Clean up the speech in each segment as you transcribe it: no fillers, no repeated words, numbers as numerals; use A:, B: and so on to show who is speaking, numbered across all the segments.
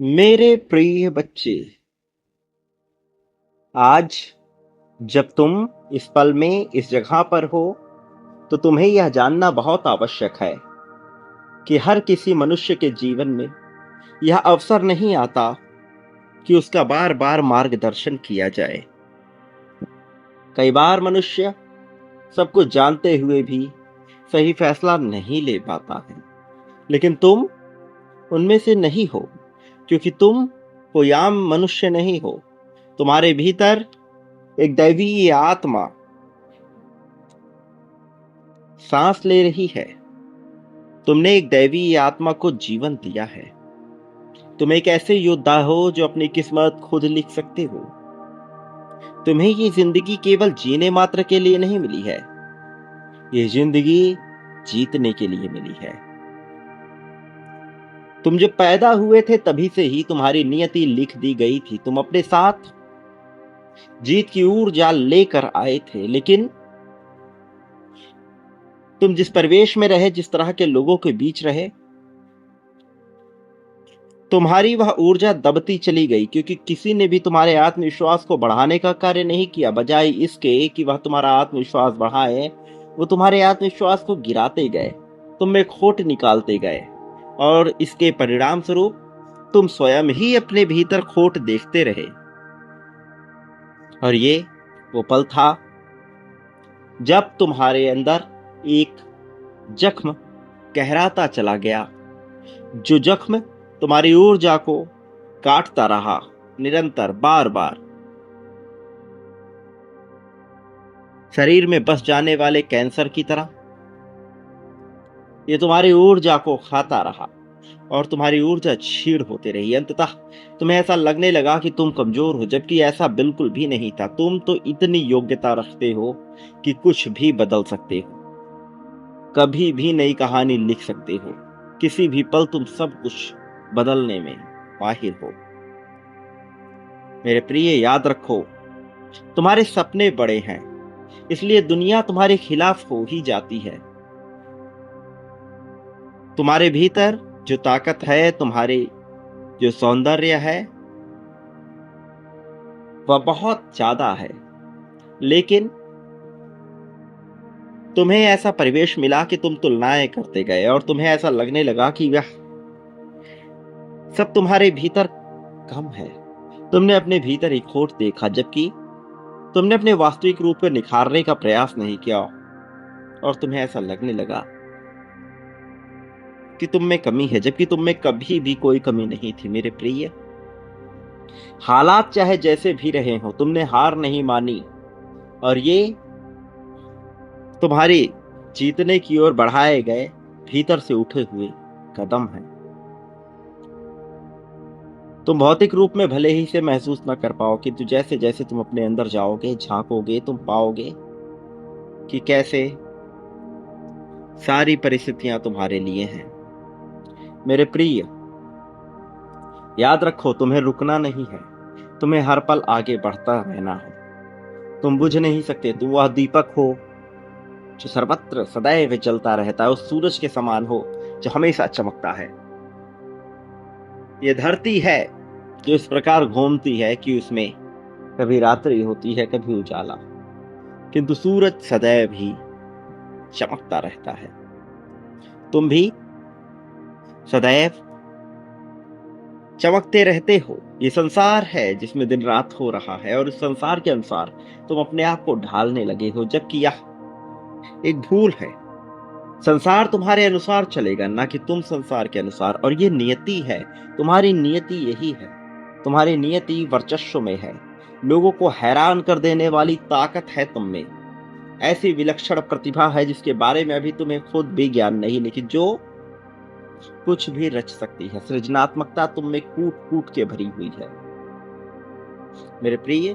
A: मेरे प्रिय बच्चे, आज जब तुम इस पल में इस जगह पर हो तो तुम्हें यह जानना बहुत आवश्यक है कि हर किसी मनुष्य के जीवन में यह अवसर नहीं आता कि उसका बार बार मार्गदर्शन किया जाए। कई बार मनुष्य सब कुछ जानते हुए भी सही फैसला नहीं ले पाता है, लेकिन तुम उनमें से नहीं हो, क्योंकि तुम कोई आम मनुष्य नहीं हो। तुम्हारे भीतर एक दैवीय आत्मा सांस ले रही है। तुमने एक दैवीय आत्मा को जीवन दिया है। तुम एक ऐसे योद्धा हो जो अपनी किस्मत खुद लिख सकते हो। तुम्हें ये जिंदगी केवल जीने मात्र के लिए नहीं मिली है, ये जिंदगी जीतने के लिए मिली है। तुम जब पैदा हुए थे तभी से ही तुम्हारी नियति लिख दी गई थी। तुम अपने साथ जीत की ऊर्जा लेकर आए थे, लेकिन तुम जिस परिवेश में रहे, जिस तरह के लोगों के बीच रहे, तुम्हारी वह ऊर्जा दबती चली गई, क्योंकि किसी ने भी तुम्हारे आत्मविश्वास को बढ़ाने का कार्य नहीं किया। बजाय इसके कि वह तुम्हारा आत्मविश्वास बढ़ाए, वो तुम्हारे आत्मविश्वास को गिराते गए, तुम में खोट निकालते गए, और इसके परिणाम स्वरूप तुम स्वयं ही अपने भीतर खोट देखते रहे। और ये वो पल था जब तुम्हारे अंदर एक जख्म गहराता चला गया, जो जख्म तुम्हारी ऊर्जा को काटता रहा, निरंतर बार बार शरीर में बस जाने वाले कैंसर की तरह ये तुम्हारी ऊर्जा को खाता रहा, और तुम्हारी ऊर्जा क्षीण होती रही। अंततः तुम्हें ऐसा लगने लगा कि तुम कमजोर हो, जबकि ऐसा बिल्कुल भी नहीं था। तुम तो इतनी योग्यता रखते हो कि कुछ भी बदल सकते हो, कभी भी नई कहानी लिख सकते हो। किसी भी पल तुम सब कुछ बदलने में माहिर हो। मेरे प्रिय, याद रखो, तुम्हारे सपने बड़े हैं, इसलिए दुनिया तुम्हारे खिलाफ हो ही जाती है। तुम्हारे भीतर जो ताकत है, तुम्हारे जो सौंदर्य है, वह बहुत ज्यादा है, लेकिन तुम्हें ऐसा परिवेश मिला कि तुम तुलनाएं करते गए, और तुम्हें ऐसा लगने लगा कि वह सब तुम्हारे भीतर कम है। तुमने अपने भीतर एक खोट देखा, जबकि तुमने अपने वास्तविक रूप को निखारने का प्रयास नहीं किया, और तुम्हें ऐसा लगने लगा कि तुम में कमी है, जबकि तुम में कभी भी कोई कमी नहीं थी। मेरे प्रिय, हालात चाहे जैसे भी रहे हो, तुमने हार नहीं मानी, और ये तुम्हारी जीतने की ओर बढ़ाए गए भीतर से उठे हुए कदम हैं। तुम भौतिक रूप में भले ही इसे महसूस न कर पाओ, किंतु जैसे जैसे तुम अपने अंदर जाओगे, झांकोगे, तुम पाओगे कि कैसे सारी परिस्थितियां तुम्हारे लिए हैं। मेरे प्रिय, याद रखो, तुम्हें रुकना नहीं है, तुम्हें हर पल आगे बढ़ता रहना है। तुम बुझ नहीं सकते। तुम वह दीपक हो जो सर्वत्र सदैव जलता रहता है, उस सूरज के समान हो जो हमेशा चमकता है। ये धरती है जो इस प्रकार घूमती है कि उसमें कभी रात्रि होती है, कभी उजाला, किंतु सूरज सदैव ही चमकता रहता है। तुम भी सदैव चमकते रहते हो। ये संसार है जिसमें दिन रात हो रहा है, और इस संसार के अनुसार तुम अपने आप को ढालने लगे हो, जबकि यह एक भूल है। संसार तुम्हारे अनुसार चलेगा, ना कि तुम संसार के अनुसार, और ये नियति है। तुम्हारी नियति यही है। तुम्हारी नियति वर्चस्व में है। लोगों को हैरान कर देने वाली ताकत है तुम में। ऐसी विलक्षण प्रतिभा है जिसके बारे में अभी तुम्हें खुद भी ज्ञान नहीं, लेकिन जो कुछ भी रच सकती है। सृजनात्मकता तुम में कूट कूट के भरी हुई है। मेरे प्रिय,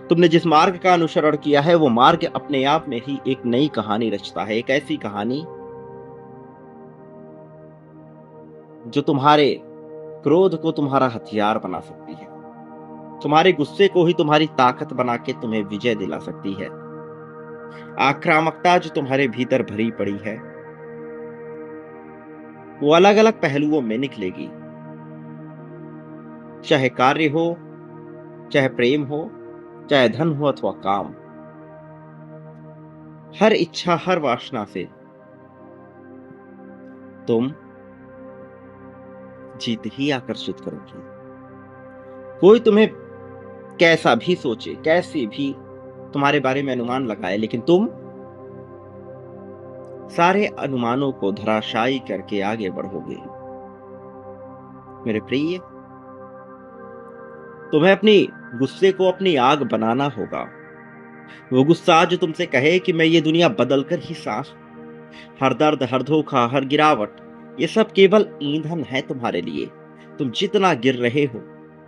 A: तुमने जिस मार्ग का अनुसरण किया है, वो मार्ग अपने आप में ही एक नई कहानी रचता है। एक ऐसी कहानी जो तुम्हारे क्रोध को तुम्हारा हथियार बना सकती है, तुम्हारे गुस्से को ही तुम्हारी ताकत बना के तुम्हें विजय दिला सकती है। आक्रामकता जो तुम्हारे भीतर भरी पड़ी है, वो अलग अलग पहलुओं में निकलेगी। चाहे कार्य हो, चाहे प्रेम हो, चाहे धन हो अथवा काम। हर इच्छा, हर वासना से तुम जीत ही आकर्षित करोगी। कोई तुम्हें कैसा भी सोचे, कैसे भी तुम्हारे बारे में अनुमान लगाए, लेकिन तुम सारे अनुमानों को धराशायी करके आगे बढ़ोगे। मेरे प्रिय, तुम्हें अपनी गुस्से को अपनी आग बनाना होगा। वो गुस्सा जो तुमसे कहे कि मैं ये दुनिया बदल कर ही साफ। हर दर्द, हर धोखा, हर गिरावट, ये सब केवल ईंधन है तुम्हारे लिए। तुम जितना गिर रहे हो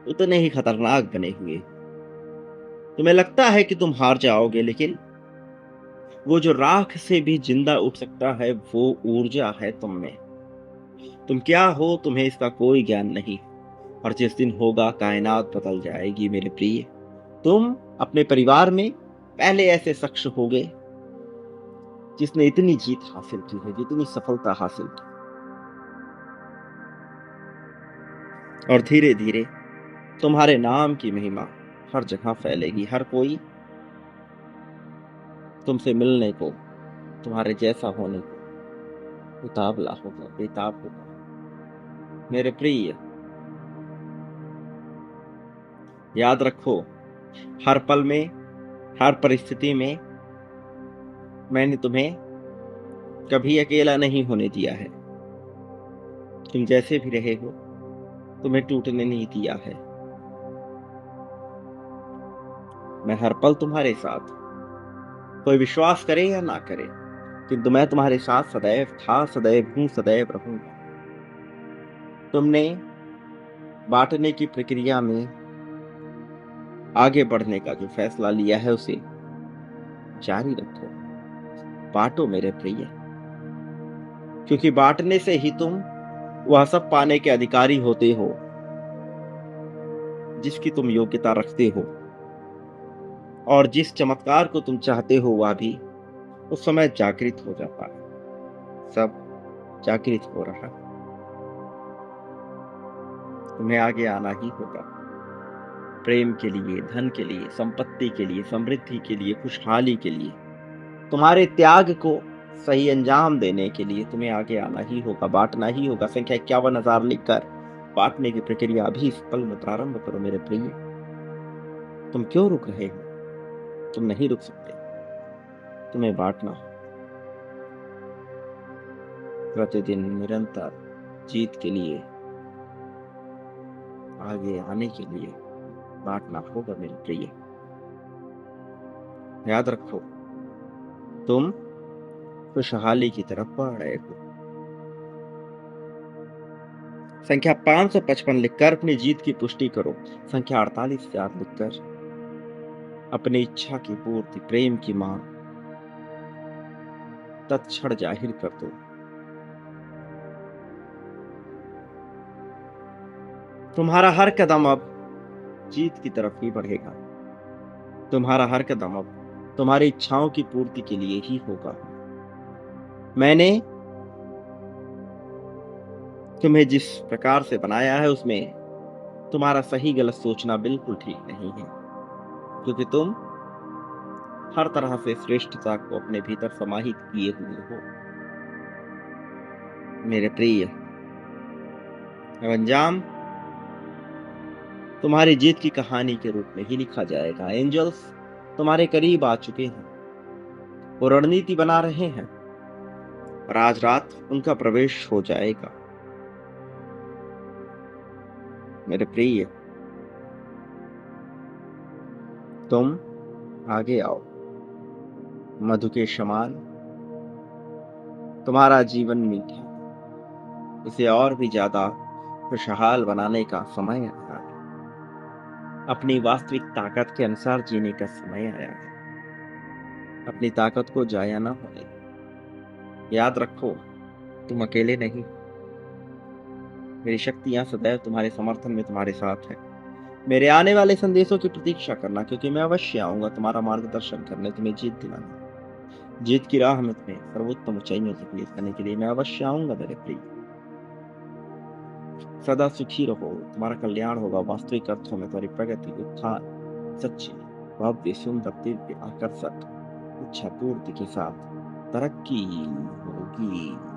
A: उतने ही खतरनाक बने हुए। तुम्हें लगता है कि तुम हार जाओगे, लेकिन वो जो राख से भी जिंदा उठ सकता है, वो ऊर्जा है तुम में। तुम क्या हो तुम्हें इसका कोई ज्ञान नहीं, और जिस दिन होगा कायनात बदल जाएगी। मेरे प्रिय, तुम अपने परिवार में पहले ऐसे शख्स होगे जिसने इतनी जीत हासिल की है, जितनी सफलता हासिल की, और धीरे धीरे तुम्हारे नाम की महिमा हर जगह फैलेगी। हर कोई तुमसे मिलने को, तुम्हारे जैसा होने को उतावला होगा, बेताब होगा। मेरे प्रिय, याद रखो, हर पल में, हर परिस्थिति में मैंने तुम्हें कभी अकेला नहीं होने दिया है। तुम जैसे भी रहे हो, तुम्हें टूटने नहीं दिया है। मैं हर पल तुम्हारे साथ, कोई विश्वास करे या ना करे, किंतु मैं तुम्हारे साथ सदैव था, सदैव हूं, सदैव रहूंगा। तुमने बांटने की प्रक्रिया में आगे बढ़ने का जो फैसला लिया है, उसे जारी रखो। बांटो मेरे प्रिय, क्योंकि बांटने से ही तुम वह सब पाने के अधिकारी होते हो जिसकी तुम योग्यता रखते हो, और जिस चमत्कार को तुम चाहते हो वह भी उस समय जागृत हो जाता है। सब जागृत हो रहा है। तुम्हें आगे आना ही होगा। प्रेम के लिए, धन के लिए, संपत्ति के लिए, समृद्धि के लिए, खुशहाली के लिए, तुम्हारे त्याग को सही अंजाम देने के लिए तुम्हें आगे आना ही होगा, बांटना ही होगा। संख्या 51,000 लिखकर बांटने की प्रक्रिया अभी इस पल में प्रारंभ करो मेरे प्रिय। तुम क्यों रुक रहे हो? तुम नहीं रुक सकते। तुम्हें बांटना हो। प्रतिदिन निरंतर जीत के लिए, आगे आने के लिए बांटना होगा मेरे प्रिय। याद रखो, तुम खुशहाली की तरफ बढ़ रहे हो। संख्या 555 लिखकर अपनी जीत की पुष्टि करो। संख्या 48,000 लिखकर अपनी इच्छा की पूर्ति, प्रेम की मांग तत्क्षण जाहिर कर दो। तुम्हारा हर कदम अब जीत की तरफ ही बढ़ेगा। तुम्हारा हर कदम अब तुम्हारी इच्छाओं की पूर्ति के लिए ही होगा। मैंने तुम्हें जिस प्रकार से बनाया है, उसमें तुम्हारा सही गलत सोचना बिल्कुल ठीक नहीं है, क्योंकि तुम हर तरह से श्रेष्ठता को अपने भीतर समाहित किए हुए हो। मेरे प्रिय, अब अंजाम तुम्हारी जीत की कहानी के रूप में ही लिखा जाएगा। एंजल्स तुम्हारे करीब आ चुके हैं, वो रणनीति बना रहे हैं, और आज रात उनका प्रवेश हो जाएगा। मेरे प्रिय, तुम आगे आओ। मधु के समान तुम्हारा जीवन मीठा, इसे और भी ज्यादा खुशहाल बनाने का समय आया है। अपनी वास्तविक ताकत के अनुसार जीने का समय आया है। अपनी ताकत को जाया ना होने दो। याद रखो, तुम अकेले नहीं। मेरी शक्तियां सदैव तुम्हारे समर्थन में तुम्हारे साथ है। मेरे आने वाले संदेशों की प्रतीक्षा करना, क्योंकि मैं अवश्य आऊंगा तुम्हारा मार्गदर्शन करने, तुम्हें जीत दिलाने। जीत की राह में तुम्हें सर्वोत्तम ऊंचाइयों तक ले जाने के लिए मैं अवश्य आऊंगा मेरे प्रिय। सदा सुखी रहो, तुम्हारा कल्याण होगा, वास्तविक अर्थों में तुम्हारी प्रगति, उत्थान, सच्ची, भव्य, सुंदर, दिव्य, आकर्षक, इच्छा पूर्ति के साथ तरक्की होगी।